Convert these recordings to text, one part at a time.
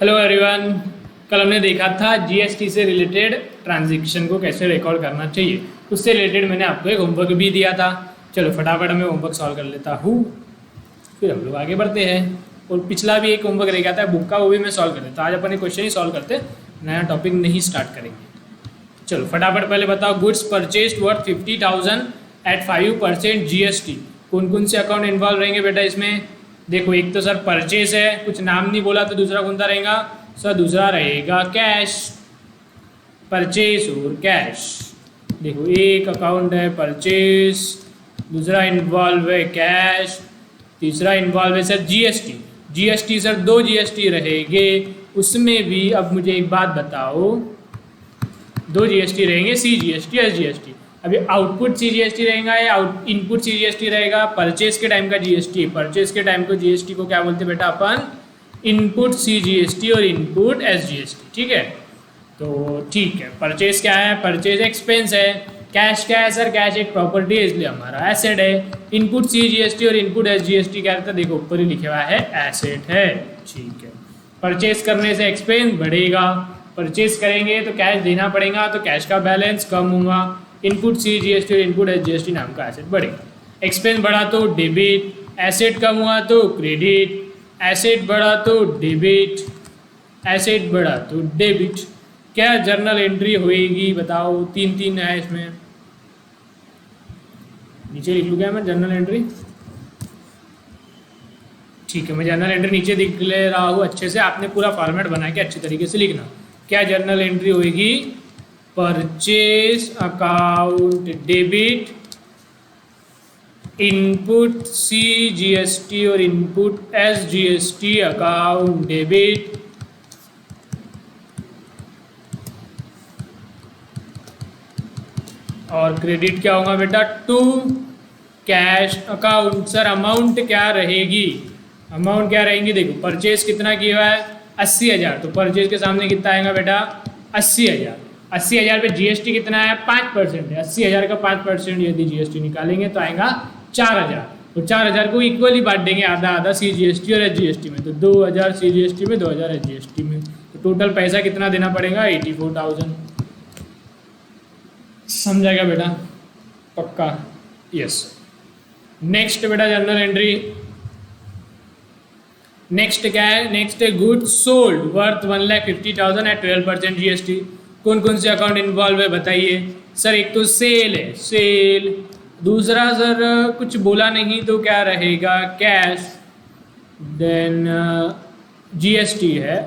Hello everyone. कल हमने देखा था जीएसटी से रिलेटेड ट्रांजैक्शन को कैसे रिकॉर्ड करना चाहिए। उससे रिलेटेड मैंने आपको एक होमवर्क भी दिया था। चलो फटाफट मैं होमवर्क सॉल्व कर लेता हूँ, फिर हम लोग आगे बढ़ते हैं। और पिछला भी एक होमवर्क रह गया था बुक का, वो भी मैं सॉल्व कर देता। आज अपन एक क्वेश्चन ही सॉल्व करते, नया टॉपिक नहीं स्टार्ट करेंगे। चलो फटाफट पहले बताओ, goods purchase worth 50,000 at 5% GST. कौन कौन से अकाउंट इन्वॉल्व रहेंगे बेटा इसमें? देखो एक तो सर परचेज है, कुछ नाम नहीं बोला, तो दूसरा कौन सा रहेगा सर? दूसरा रहेगा कैश, परचेज और कैश। देखो एक अकाउंट है परचेज, दूसरा इन्वॉल्व है कैश, तीसरा इन्वॉल्व है सर जीएसटी। जीएसटी सर दो जीएसटी रहेंगे उसमें भी। अब मुझे एक बात बताओ, दो जीएसटी रहेंगे, सी जीएसटी एस जीएसटी। अभी आउटपुट सी जीएसटी रहेगा या इनपुट सी जीएसटी रहेगा? परचेज के टाइम का जीएसटी, परचेज के टाइम को जीएसटी को क्या बोलते हैं बेटा अपन? इनपुट सी जीएसटी और इनपुट एस जीएसटी। ठीक है, तो ठीक है। परचेज क्या है? परचेज एक्सपेंस है। कैश क्या है सर? कैश एक प्रॉपर्टी है इसलिए हमारा एसेट है। इनपुट सी जीएसटी और इनपुट एस जीएसटी क्या रहता है? देखो ऊपर ही लिखे हुआ है एसेट है। ठीक है, परचेज करने से एक्सपेंस बढ़ेगा, परचेज करेंगे तो कैश देना पड़ेगा, तो कैश का बैलेंस कम होगा। इनपुट सी जीएसटी और इनपुट एस जीएसटी नाम का एसेट बढ़ेगा। एक्सपेंस बढ़ा तो डेबिट, एसेट कम हुआ तो क्रेडिट, एसेट बढ़ा तो डेबिट, एसेट बढ़ा तो डेबिट। क्या जर्नल एंट्री होएगी बताओ? तीन तीन है इसमें, नीचे लिख लूँ क्या मैं जर्नल एंट्री? ठीक है, मैं जर्नल एंट्री नीचे लिख ले रहा हूँ अच्छे से। आपने पूरा फॉर्मेट बना के अच्छे तरीके से लिखना। क्या जर्नल एंट्री होएगी? Purchase account debit, input C GST और input S GST account debit, और क्रेडिट क्या होगा बेटा? To cash account. Sir amount क्या रहेगी? अमाउंट क्या रहेंगी? देखो परचेज कितना किया हुआ है? 80,000, तो परचेज के सामने कितना आएगा बेटा? 80,000। 80,000 पे जीएसटी कितना है? 5% है। 80,000 का 5% यदि जीएसटी निकालेंगे तो आएगा 4,000। तो 4,000 को इक्वली बांट देंगे, आधा आधा सी जीएसटी और एस जीएसटी में। तो 2,000 सी जीएसटी में, 2,000 एस जीएसटी में। तो टोटल पैसा कितना देना पड़ेगा? 84,000। समझाएगा बेटा? पक्का? यस। नेक्स्ट बेटा जर्नल एंट्री, नेक्स्ट क्या है? नेक्स्ट है goods sold worth 1,50,000 at 12% GST. कौन कौन से अकाउंट इन्वॉल्व है बताइए? सर एक तो सेल है, सेल। दूसरा सर कुछ बोला नहीं तो क्या रहेगा? कैश। देन जीएसटी है,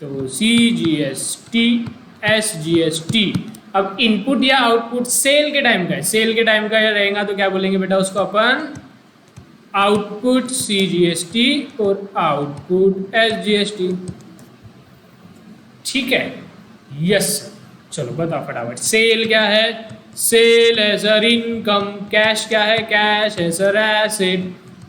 तो सी जीएसटी एस जीएसटी। अब इनपुट या आउटपुट सेल के टाइम का है, सेल के टाइम का रहेगा तो क्या बोलेंगे बेटा उसको अपन? आउटपुट सी जीएसटी और आउटपुट एस जीएसटी। ठीक है, यस। चलो बताओ फटाफट, सेल क्या है? सेल है सर इनकम। कैश क्या है? कैश है sir asset.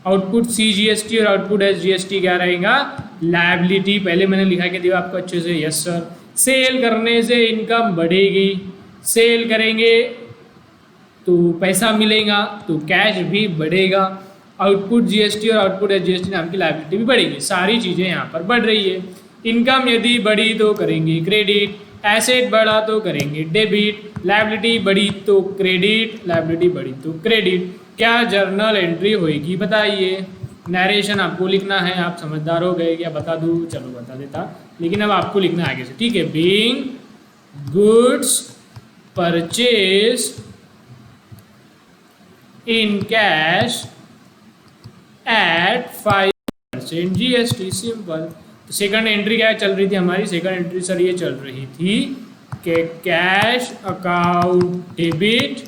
Output C GST और आउटपुट एस जीएसटी क्या रहेगा? लायबिलिटी। पहले मैंने लिखा के दिया आपको अच्छे से, यस सर। सेल करने से इनकम बढ़ेगी, सेल करेंगे तो पैसा मिलेगा तो कैश भी बढ़ेगा। आउटपुट जीएसटी और आउटपुट एस जीएसटी नाम की लायबिलिटी भी बढ़ेगी। सारी चीज़ें यहाँ पर बढ़ रही है। इनकम यदि बढ़ी तो करेंगे क्रेडिट, एसेट बढ़ा तो करेंगे डेबिट, लायबिलिटी बढ़ी तो क्रेडिट, लायबिलिटी बढ़ी तो क्रेडिट। क्या जर्नल एंट्री होएगी बताइए? नरेशन आपको लिखना है, आप समझदार हो गए क्या? बता दूँ? चलो बता देता, लेकिन अब आपको लिखना है आगे से। ठीक है, being goods purchase in cash at 5% GST. Simple. तो सेकंड एंट्री क्या चल रही थी हमारी? सेकंड एंट्री सर ये चल रही थी कि cash account debit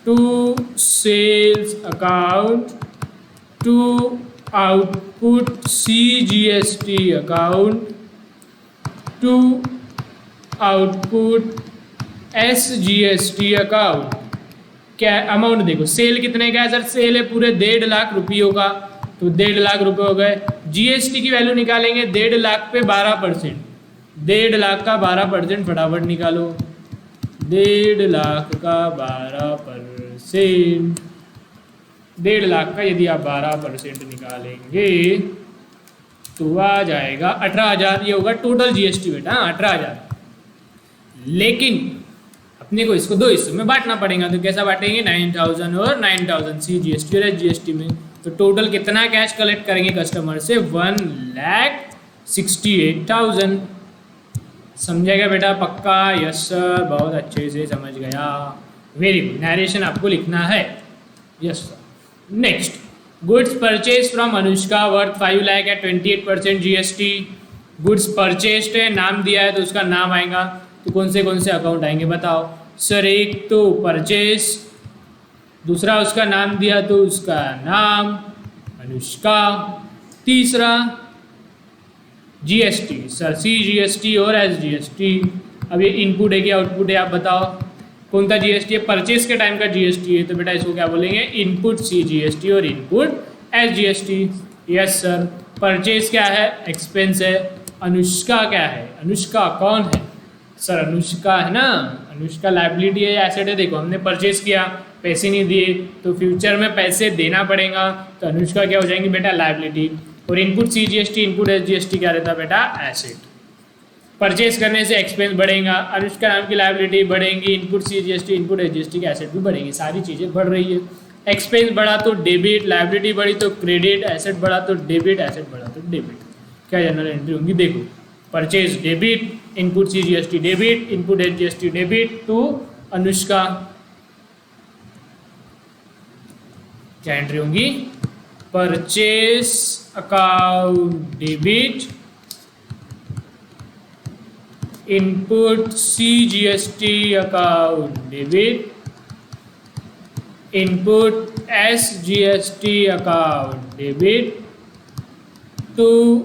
to sales account to output C GST account to output S GST account. क्या अमाउंट देखो, सेल कितने का है सर? सेल है पूरे 1.5 लाख रुपयों का, तो 1.5 लाख रुपए हो गए। जीएसटी की वैल्यू निकालेंगे 1.5 लाख पे 12%, 1.5 लाख का 12% फटाफट निकालो। 1.5 लाख का 12%, 1.5 लाख का यदि आप 12% निकालेंगे तो आ जाएगा 18,000। ये होगा टोटल जीएसटी बेटा, 18,000। लेकिन अपने को इसको दो हिस्सों में बांटना पड़ेगा, तो कैसा बांटेंगे, 9,000 और 9,000 सी जीएसटी और जीएसटी में। तो टोटल कितना कैश कलेक्ट करेंगे कस्टमर से, 1,68,000। समझेगा बेटा पक्का? यस सर, बहुत अच्छे से समझ गया, वेरी गुड। नरेशन आपको लिखना है, yes sir. Next, goods purchase from Anushka worth 5 lakh at 28% GST. Goods purchased है, नाम दिया है तो उसका नाम आएगा। तो कौन से अकाउंट आएंगे बताओ सर? एक तो परचेज, दूसरा उसका नाम दिया तो उसका नाम अनुष्का, तीसरा जीएसटी सर, सी जीएसटी और एस जीएसटी। अब ये इनपुट है कि आउटपुट है, आप बताओ कौन सा जीएसटी है? परचेज के टाइम का जीएसटी है, तो बेटा इसको क्या बोलेंगे, इनपुट सी जीएसटी और input S GST. Yes sir. Purchase क्या है, एक्सपेंस है। अनुष्का क्या है, अनुष्का कौन है सर? अनुष्का है ना, अनुष्का लायबिलिटी है या एसेट है? देखो हमने परचेज किया, पैसे नहीं दिए, तो फ्यूचर में पैसे देना पड़ेगा, तो अनुष्का क्या हो जाएंगी बेटा, लायबिलिटी। और input C GST input S GST क्या रहता है बेटा, एसेट। परचेज करने से एक्सपेंस बढ़ेगा, अनुष्का नाम की लायबिलिटी बढ़ेंगी, input C GST input S GST के एसेट भी बढ़ेंगी, सारी चीज़ें बढ़ रही है। एक्सपेंस बढ़ा तो डेबिट, लायबिलिटी बढ़ी तो क्रेडिट, एसेट बढ़ा तो डेबिट, एसेट बढ़ा तो डेबिट। क्या जनरल एंट्री होंगी, देखो purchase debit, input C GST debit, input S GST debit to Anushka. क्या एंट्री होंगी, purchase account debit, input C GST account debit, input S GST account debit to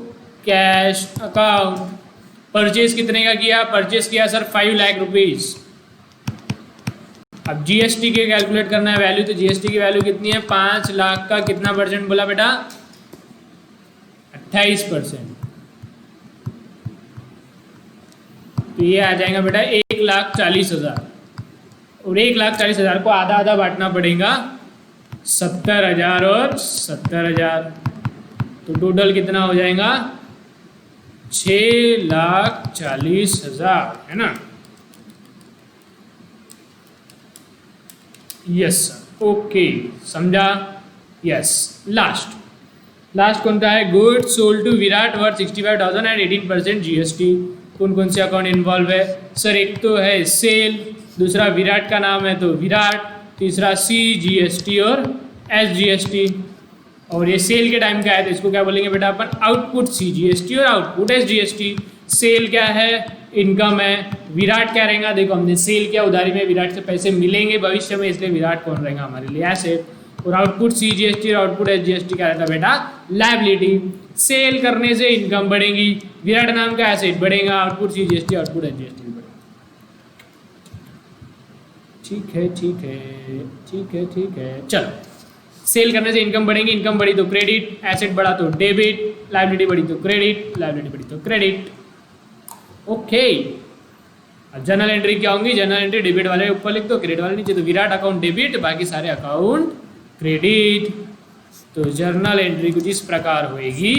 cash account. Purchase कितने का किया, purchase किया sir 5 lakh rupees. अब GST के calculate करना है वैल्यू, तो जीएसटी की वैल्यू कितनी है, 5 लाख का कितना परसेंट बोला बेटा, 28%। तो ये आ जाएगा बेटा 1,40,000, और 1,40,000 को आधा आधा बांटना पड़ेगा, 70,000 और 70,000। तो टोटल कितना हो जाएगा, 6,40,000 है ना। यस सर, ओके समझा। यस, लास्ट कौन सा है, good sold to Virat worth 65,000 and 18% GST. कौन कौन से अकाउंट इन्वॉल्व है सर? एक तो है सेल, दूसरा विराट का नाम है तो विराट, तीसरा सी जीएसटी और एस जीएसटी। और ये सेल के टाइम का है तो इसको क्या बोलेंगे बेटा अपन, आउटपुट सी जीएसटी और आउटपुट एस जीएसटी। सेल क्या है, इनकम है। विराट क्या रहेगा, देखो हमने सेल किया, उधारी में विराट से पैसे मिलेंगे भविष्य में, इसलिए विराट कौन रहेगा हमारे लिए, एसेट। और आउटपुट सी जीएसटी और आउटपुट एस जीएसटी क्या रहता है बेटा, लायबिलिटी। सेल करने से इनकम बढ़ेगी, विराट नाम का एसेट बढ़ेगा, output C GST output S GST बढ़ेगा। ठीक है ठीक है ठीक है ठीक है, चलो। सेल करने से इनकम बढ़ेगी, इनकम बढ़ी तो क्रेडिट, एसेट बढ़ा तो डेबिट, लायबिलिटी बढ़ी तो क्रेडिट, लायबिलिटी बढ़ी तो क्रेडिट। ओके, जनरल एंट्री क्या होंगी, जनरल एंट्री डेबिट वाले ऊपर लिख दो, क्रेडिट वाले नीचे। तो विराट अकाउंट डेबिट, बाकी सारे अकाउंट क्रेडिट। तो जर्नल एंट्री कुछ इस प्रकार होएगी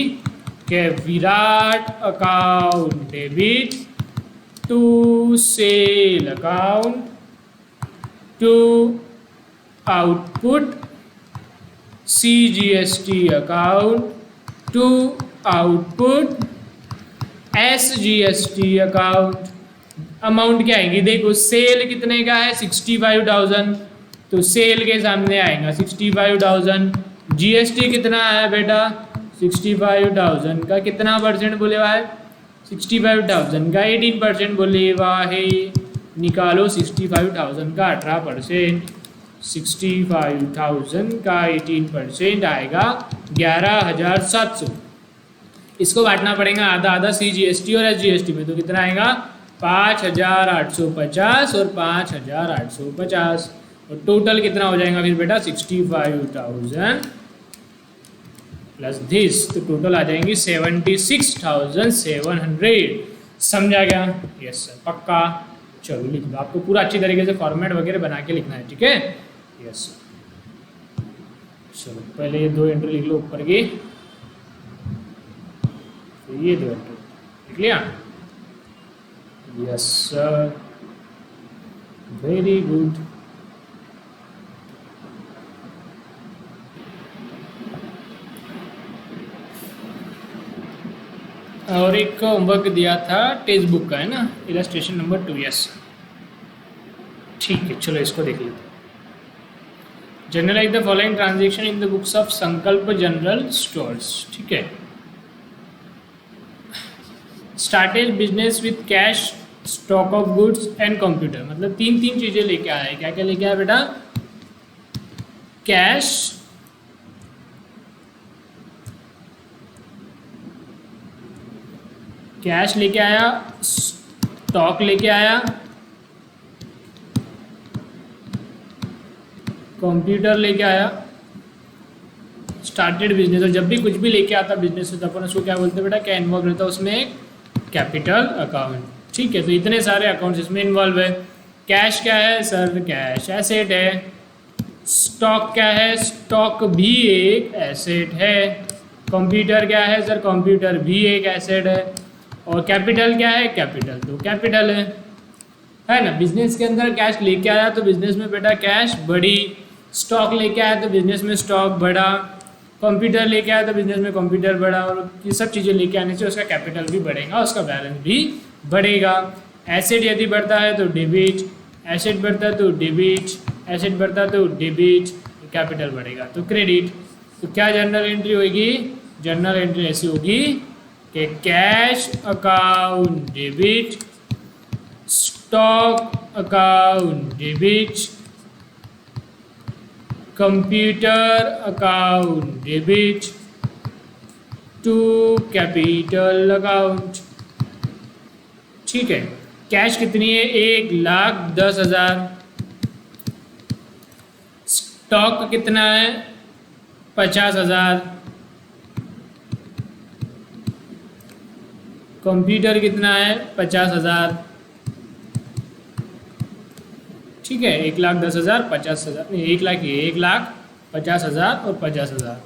कि Virat account debit to sale account to output CGST account to output SGST account. Amount क्या आएंगी, देखो सेल कितने का है 65,000, तो सेल के सामने आएगा 65,000। जीएसटी कितना है बेटा, 65,000 का कितना परसेंट बोले हुआ है, 65,000 का 18% बोले हुआ है। निकालो 65,000 का 18%, 65,000 का 18% आएगा 11,700। इसको बांटना पड़ेगा आधा आधा सी जीएसटी और एस जीएसटी में, तो कितना आएगा 5,850 और 5,850। और टोटल कितना हो जाएगा फिर बेटा 65,000 प्लस दिस, तो टोटल आ जाएंगी 76,700। समझा गया? यस सर, पक्का। चलो लिख दो, आपको पूरा अच्छी तरीके से फॉर्मेट वगैरह बना के लिखना है, ठीक है। यस चलो पहले ये 2 एंट्री लिख लो ऊपर की। तो ये 2 एंट्री लिख लिया। Yes sir, very good. और एक होमवर्क दिया था टेक्स्ट बुक का, है ना, इलस्ट्रेशन नंबर 2। यस ठीक है, चलो इसको देख लेते हैं। Generalise the following transaction in the books of Sankalp general stores. ठीक है, started business with cash, stock of goods and computer. मतलब 3 चीजें लेके आया है। क्या क्या लेके आया बेटा? कैश, कैश लेके आया, स्टॉक लेके आया, कंप्यूटर लेके आया, स्टार्टेड बिजनेस। और जब भी कुछ भी लेके आता बिजनेस से तो अपन उसको क्या बोलते हैं बेटा? क्या इन्वॉल्व रहता है उसमें? Capital account. ठीक है, तो इतने सारे अकाउंट्स इसमें इन्वॉल्व है। कैश क्या है सर? कैश एसेट है। स्टॉक क्या है? स्टॉक भी एक एसेट है। कंप्यूटर क्या है सर? कंप्यूटर भी एक एसेट है। और कैपिटल क्या है? कैपिटल तो कैपिटल है ना। बिजनेस के अंदर कैश लेके आया तो बिजनेस में बेटा कैश बढ़ी, स्टॉक लेके आया तो बिजनेस में स्टॉक बढ़ा, कंप्यूटर लेके आया तो बिजनेस में कंप्यूटर बढ़ा। और ये सब चीज़ें लेके आने से उसका कैपिटल भी बढ़ेगा, उसका बैलेंस भी बढ़ेगा। एसेट यदि बढ़ता है तो डेबिट, एसेट बढ़ता है तो डेबिट, एसेट बढ़ता है तो डेबिट, कैपिटल बढ़ेगा तो क्रेडिट। तो क्या जनरल एंट्री होगी? जनरल एंट्री ऐसी होगी कि cash account debit, stock account debit, computer account debit to capital account. ठीक है, कैश कितनी है? 1,10,000। स्टॉक कितना है? 50,000। कंप्यूटर कितना है? 50,000। ठीक है, 1,10,000, 50,000, नहीं 1,50,000 और 50,000।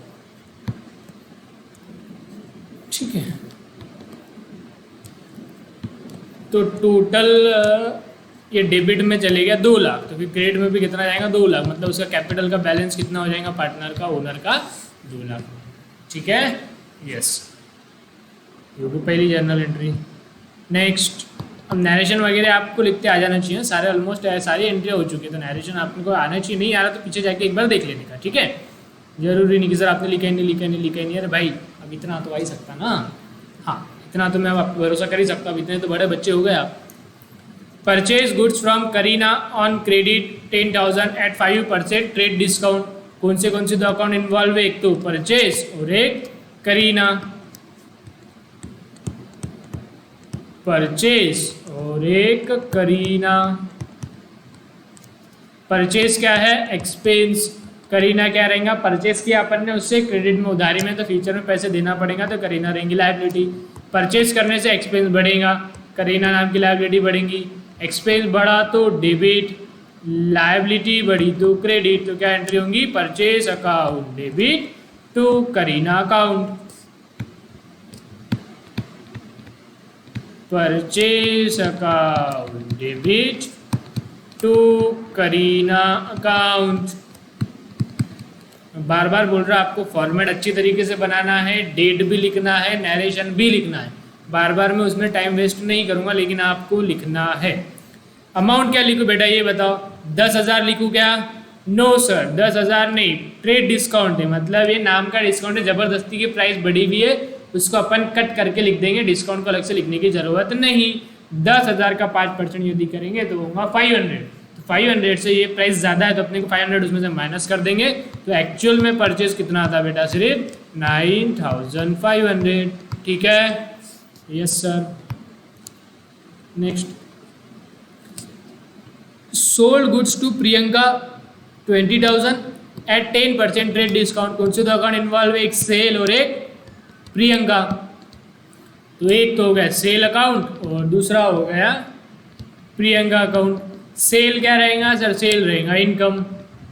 ठीक है, तो टोटल ये डेबिट में चले गया 2 लाख, तो फिर क्रेडिट में भी कितना जाएगा? 2 लाख। मतलब उसका कैपिटल का बैलेंस कितना हो जाएगा? पार्टनर का, ओनर का 2 लाख। ठीक है, यस, ये भी पहली जर्नल एंट्री। नेक्स्ट, अब नरेशन वगैरह आपको लिखते आ जाना चाहिए। सारे ऑलमोस्ट सारी एंट्री हो चुकी है, तो नरेशन आपको आना चाहिए। नहीं आ रहा तो पीछे जाके एक बार देख लेने का। ठीक है, जरूरी नहीं कि सर आपने लिखा ही नहीं। अरे भाई, अब इतना तो आ ही सकता ना। हाँ, इतना तो मैं अब आपको भरोसा कर ही सकता हूँ, इतने तो बड़े बच्चे हो गए आप। Purchase goods from Kareena on credit 10,000 at 5% trade discount. कौन से दो अकाउंट इन्वॉल्व है? एक तो परचेज और एक करीना। परचेज और एक करीना। परचेज क्या है? एक्सपेंस। करीना क्या रहेगा? परचेज किया अपन ने उससे क्रेडिट में, उधारी में, तो फ्यूचर में पैसे देना पड़ेगा, तो करीना रहेंगी लायबिलिटी। परचेज करने से एक्सपेंस बढ़ेगा, करीना नाम की लायबिलिटी बढ़ेंगी। एक्सपेंस बढ़ा तो डेबिट, लायबिलिटी बढ़ी तो क्रेडिट। तो क्या एंट्री होंगी? Purchase account debit to Kareena account. Purchase account debit to Kareena account. बार बार बोल रहा आपको फॉर्मेट अच्छी तरीके से बनाना है, डेट भी लिखना है, नरेशन भी लिखना है। बार बार मैं उसमें टाइम वेस्ट नहीं करूंगा, लेकिन आपको लिखना है। अमाउंट क्या लिखूं बेटा ये बताओ? 10,000 लिखूं क्या? नो सर, 10,000 नहीं, ट्रेड डिस्काउंट है। मतलब ये नाम का डिस्काउंट है, जबरदस्ती की प्राइस बढ़ी हुई है, उसको अपन कट करके लिख देंगे, डिस्काउंट को अलग से लिखने की जरूरत नहीं। 10,000 का 5% यदि करेंगे तो होगा 500। तो 500 से ये प्राइस ज़्यादा है तो अपने को 500 उसमें से माइनस कर देंगे। तो एक्चुअल में परचेज कितना आता बेटा? सिर्फ 9,500। ठीक है, yes sir. Next, sold goods to Priyanka 20,000 at 10% trade discount. कौन से दो अकाउंट इन्वॉल्व है? एक सेल और एक प्रियंका। तो एक तो हो गया सेल अकाउंट और दूसरा हो गया प्रियंका अकाउंट। सेल क्या रहेगा सर? सेल रहेगा इनकम।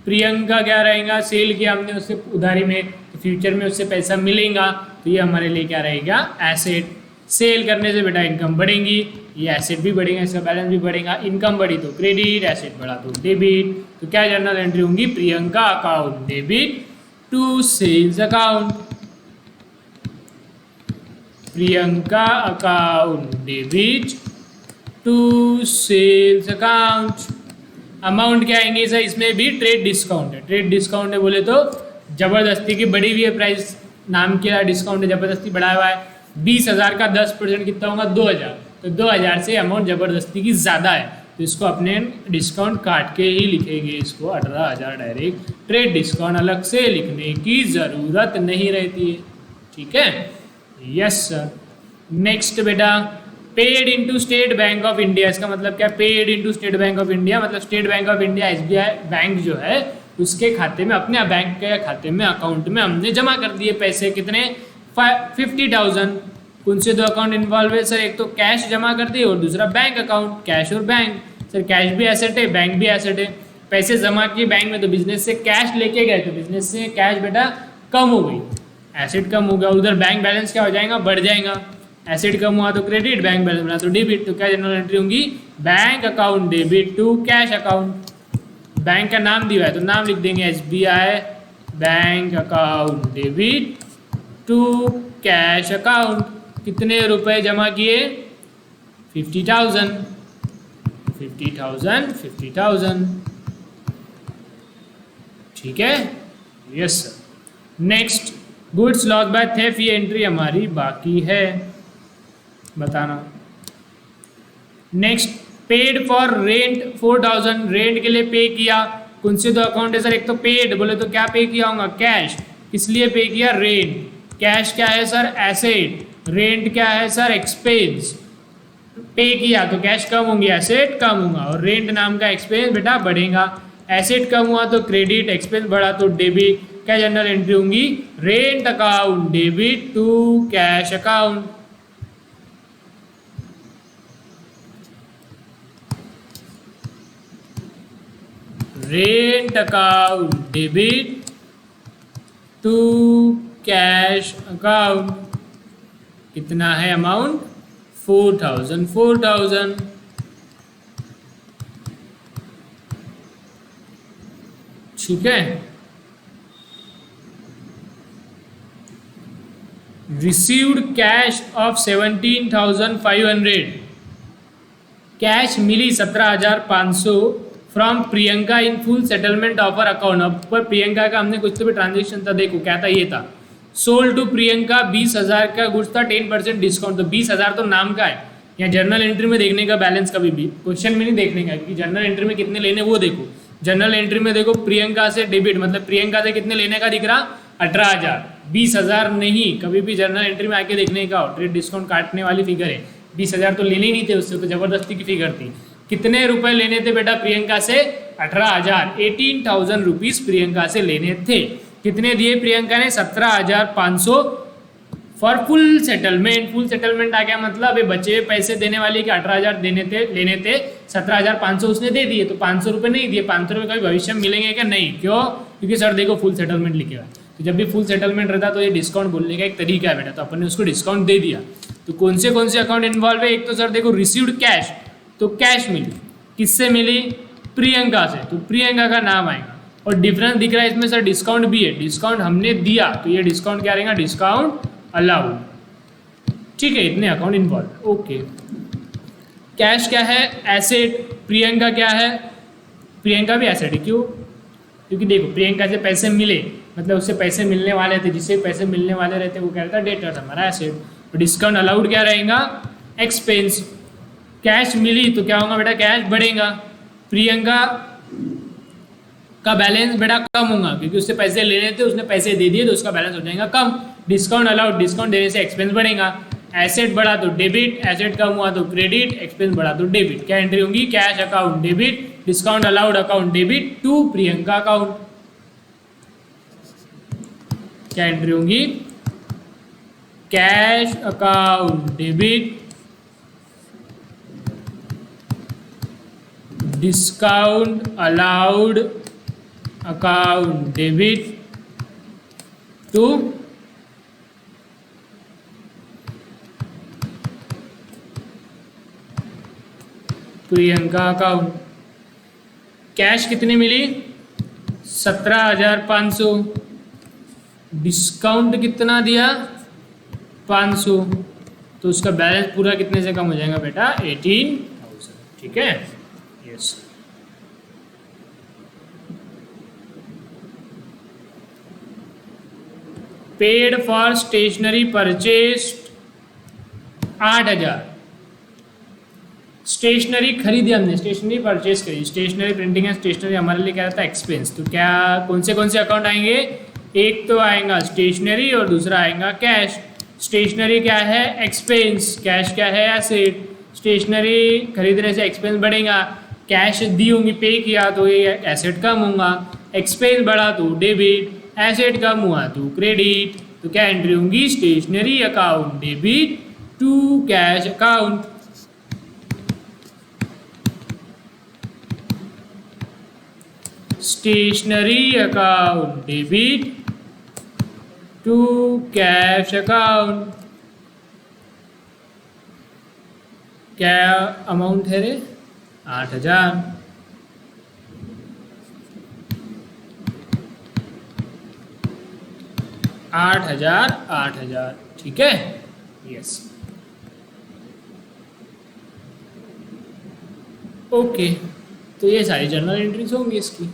प्रियंका क्या रहेगा? सेल किया हमने उससे उधारी में, तो फ्यूचर में उससे पैसा मिलेगा तो ये हमारे लिए क्या रहेगा, एसेट। सेल करने से बेटा इनकम बढ़ेगी, ये एसेट भी बढ़ेगा, इसका बैलेंस भी बढ़ेगा। इनकम बढ़ी तो क्रेडिट, एसेट बढ़ा तो डेबिट। तो क्या जर्नल एंट्री होंगी, Priyanka account debit to sales account, Priyanka account debit to sales account. Amount क्या आएंगे सर, इसमें भी ट्रेड डिस्काउंट है। ट्रेड डिस्काउंट है बोले तो जबरदस्ती की बढ़ी हुई है प्राइस, नाम क्या डिस्काउंट है, जबरदस्ती बढ़ाया हुआ है। 20,000 का 10% कितना होगा, 2,000। तो 2,000 से अमाउंट जबरदस्ती की ज़्यादा है तो इसको अपने डिस्काउंट काट के ही लिखेंगे, इसको 18,000 डायरेक्ट। ट्रेड डिस्काउंट अलग से लिखने की ज़रूरत नहीं रहती है, ठीक है। Yes sir. नेक्स्ट बेटा, paid into State Bank of India. इसका मतलब क्या, paid into State Bank of India मतलब State Bank of India SBI bank जो है उसके खाते में, अपने बैंक के खाते में, अकाउंट में हमने जमा कर दिए पैसे। कितने, 50,000। कौन से दो अकाउंट इन्वॉल्व है सर, एक तो कैश जमा कर दिए और दूसरा बैंक अकाउंट, कैश और बैंक। सर कैश भी एसेट है, बैंक भी एसेट है। पैसे जमा किए बैंक में तो बिजनेस से कैश लेके गए तो बिजनेस से कैश बेटा कम हो गई, एसेट कम हो गया। उधर बैंक बैलेंस क्या हो जाएगा, बढ़ जाएगा। एसेट कम हुआ तो क्रेडिट, बैंक बैलेंस बना तो डेबिट। तो क्या जनरल एंट्री होंगी, bank account debit to cash account. Bank का नाम दिया है तो नाम लिख देंगे SBI bank account debit to cash account. कितने रुपए जमा किए, 50,000, 50,000, 50,000, ठीक है। Yes sir. Next, goods loss by theft, ये एंट्री हमारी बाकी है बताना। Next, paid for rent 4,000, rent के लिए पे किया। कौन से दो अकाउंट है सर, एक तो पेड बोले तो क्या पे किया होगा, कैश। किस लिए पे किया, रेंट। कैश क्या है सर, एसेट। रेंट क्या है सर, एक्सपेंस। पे किया तो कैश कम होंगी, एसेट कम होगा, और रेंट नाम का एक्सपेंस बेटा बढ़ेगा। एसेट कम हुआ तो क्रेडिट, एक्सपेंस बढ़ा तो डेबिट। क्या जनरल एंट्री होंगी, rent account debit to cash account. Rent account debit to cash account. कितना है अमाउंट, 4,000, 4,000, ठीक है। रिसीव्ड कैश ऑफ 17,500, कैश मिली 17,500 from Priyanka in full settlement of account. अब पर प्रियंका का हमने कुछ तो भी ट्रांजेक्शन था, देखो क्या था, ये था सोल्ड टू प्रियंका 20,000 का गुड्स था, 10% डिस्काउंट। तो 20,000 तो नाम का है, या जर्नल एंट्री में देखने का बैलेंस कभी भी क्वेश्चन में नहीं देखने का, क्योंकि जर्नल एंट्री में कितने लेने वो देखो। जनरल एंट्री में देखो प्रियंका से डेबिट, मतलब प्रियंका से कितने लेने का दिख रहा, 18,000, 20,000 नहीं। कभी भी जर्नल एंट्री में आके देखने का, ट्रेड डिस्काउंट काटने वाली फिगर है। 20,000 तो लेने ही नहीं थे उससे, तो जबरदस्ती की फिगर थी। कितने रुपए लेने थे बेटा प्रियंका से, 18,000, 18,000 रुपीज प्रियंका से लेने थे। कितने दिए प्रियंका ने, 17,500 for full settlement. Full settlement आ गया मतलब ये बचे हुए पैसे देने वाले के 18,000 लेने थे, 17,500 उसने दे दिए, तो 500 रुपये नहीं दिए। 500 रुपये कभी भविष्य में मिलेंगे क्या, नहीं। क्यों, क्योंकि सर देखो फुल सेटलमेंट लिखे हुआ है, तो जब भी फुल सेटलमेंट रहता तो ये डिस्काउंट बोलने का एक तरीका है बेटा, तो अपन ने उसको डिस्काउंट दे दिया। तो कौन से अकाउंट इन्वॉल्व है, एक तो सर देखो रिसीव्ड कैश, तो कैश मिली, किससे मिली, प्रियंका से, तो प्रियंका का नाम आएगा। और डिफरेंस दिख रहा है इसमें सर डिस्काउंट भी है, डिस्काउंट हमने दिया तो ये डिस्काउंट क्या रहेगा, डिस्काउंट अलाउड, ठीक है। इतने अकाउंट इन्वॉल्व, ओके। कैश क्या है, एसेट। प्रियंका क्या है, प्रियंका भी एसेट है। क्यों, क्योंकि देखो प्रियंका से पैसे मिले, मतलब उससे पैसे मिलने वाले थे, जिससे पैसे मिलने वाले रहते वो क्या रहता है, डेटर, हमारा एसेट। तो डिस्काउंट अलाउड क्या रहेगा, एक्सपेंस। कैश मिली तो क्या होगा बेटा, कैश बढ़ेगा। प्रियंका का बैलेंस बेटा कम होगा, क्योंकि उससे पैसे लेने थे, उसने पैसे दे दिए तो उसका बैलेंस हो जाएगा कम। डिस्काउंट अलाउड, डिस्काउंट देने से एक्सपेंस बढ़ेगा। एसेट बढ़ा तो डेबिट, एसेट कम हुआ तो क्रेडिट, एक्सपेंस बढ़ा तो डेबिट। क्या एंट्री होंगी, cash account debit, discount allowed account debit to Priyanka account. क्या एंट्री होंगी, cash account debit, discount allowed account debit to Priyanka account. Cash कितनी मिली? 17,500। डिस्काउंट कितना दिया? 500। तो उसका बैलेंस पूरा कितने से कम हो जाएगा बेटा? 18,000। ठीक है, yes. Paid for stationery purchased 8,000। Stationery खरीदी हमने, स्टेशनरी परचेज करी, स्टेशनरी प्रिंटिंग एंड स्टेशनरी हमारे लिए क्या रहता है? एक्सपेंस। तो क्या कौन से अकाउंट आएंगे? एक तो आएगा स्टेशनरी और दूसरा आएगा कैश। स्टेशनरी क्या है? एक्सपेंस। कैश क्या है? एसेट। स्टेशनरी खरीदने से एक्सपेंस बढ़ेगा, कैश दी होंगी, पे किया तो ये एसेट कम होगा, एक्सपेंस बढ़ा तो डेबिट, एसेट कम हुआ तो क्रेडिट। तो क्या एंट्री होंगी? Stationery account debit to cash account. Stationery account debit to cash account. क्या अमाउंट है रे? 8,000। आठ हजार। ठीक है, यस। ओके, तो ये सारी जर्नल एंट्रीज होंगी इसकी।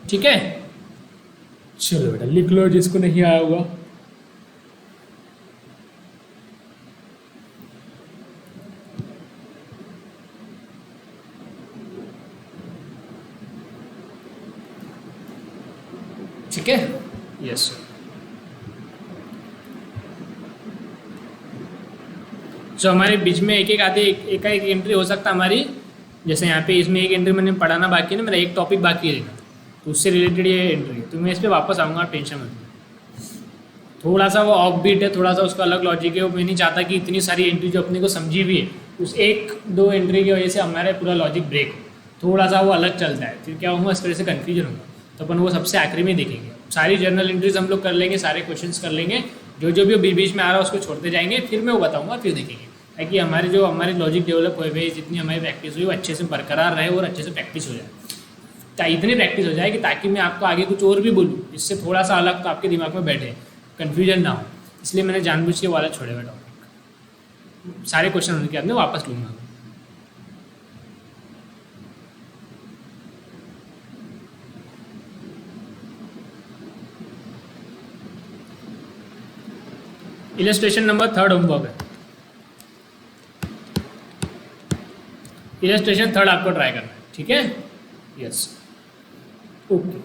ठीक है, चलो बेटा लिख लो जिसको नहीं आया होगा। ठीक है, यस। जो हमारे बीच में एक एक आधे एक एंट्री हो सकता है हमारी, जैसे यहाँ पे इसमें एक एंट्री मैंने पढ़ाना बाकी है ना, मेरा एक टॉपिक बाकी है तो उससे रिलेटेड ये एंट्री है, तो मैं इस पर वापस आऊँगा, टेंशन मत। थोड़ा सा वो ऑफ बीट है, थोड़ा सा उसका अलग लॉजिक है, वो मैं नहीं चाहता कि इतनी सारी एंट्री जो अपने को समझी भी है उस एक दो एंट्री की वजह से हमारा पूरा लॉजिक ब्रेक हो, थोड़ा सा वो अलग चलता है, फिर क्या होगा इस वजह से कन्फ्यूजन होगा। तो अपन वो सबसे आखिरी में देखेंगे। सारी जर्नल एंट्रीज हम लोग कर लेंगे, सारे क्वेश्चंस कर लेंगे, जो भी बीच बीच में आ रहा है उसको छोड़ते जाएंगे, फिर मैं वो बताऊँगा, फिर देखेंगे, ताकि हमारे लॉजिक डेवलप हुए हुए जितनी हमारी प्रैक्टिस हुई वो अच्छे से बरकरार रहे और अच्छे से प्रैक्टिस हो जाए, इतनी प्रैक्टिस हो जाए कि ताकि मैं आपको आगे कुछ और भी बोलूँ इससे थोड़ा सा अलग तो आपके दिमाग में बैठे, कन्फ्यूजन ना हो। इसलिए मैंने जानबूझ के वाला छोड़े हुए टॉपिक, सारे क्वेश्चन होने के बाद में वापस लूँगा। इलस्ट्रेशन नंबर 3 होमवर्क है, इलस्ट्रेशन 3 आपको ट्राई करना है। ठीक है, यस, ओके।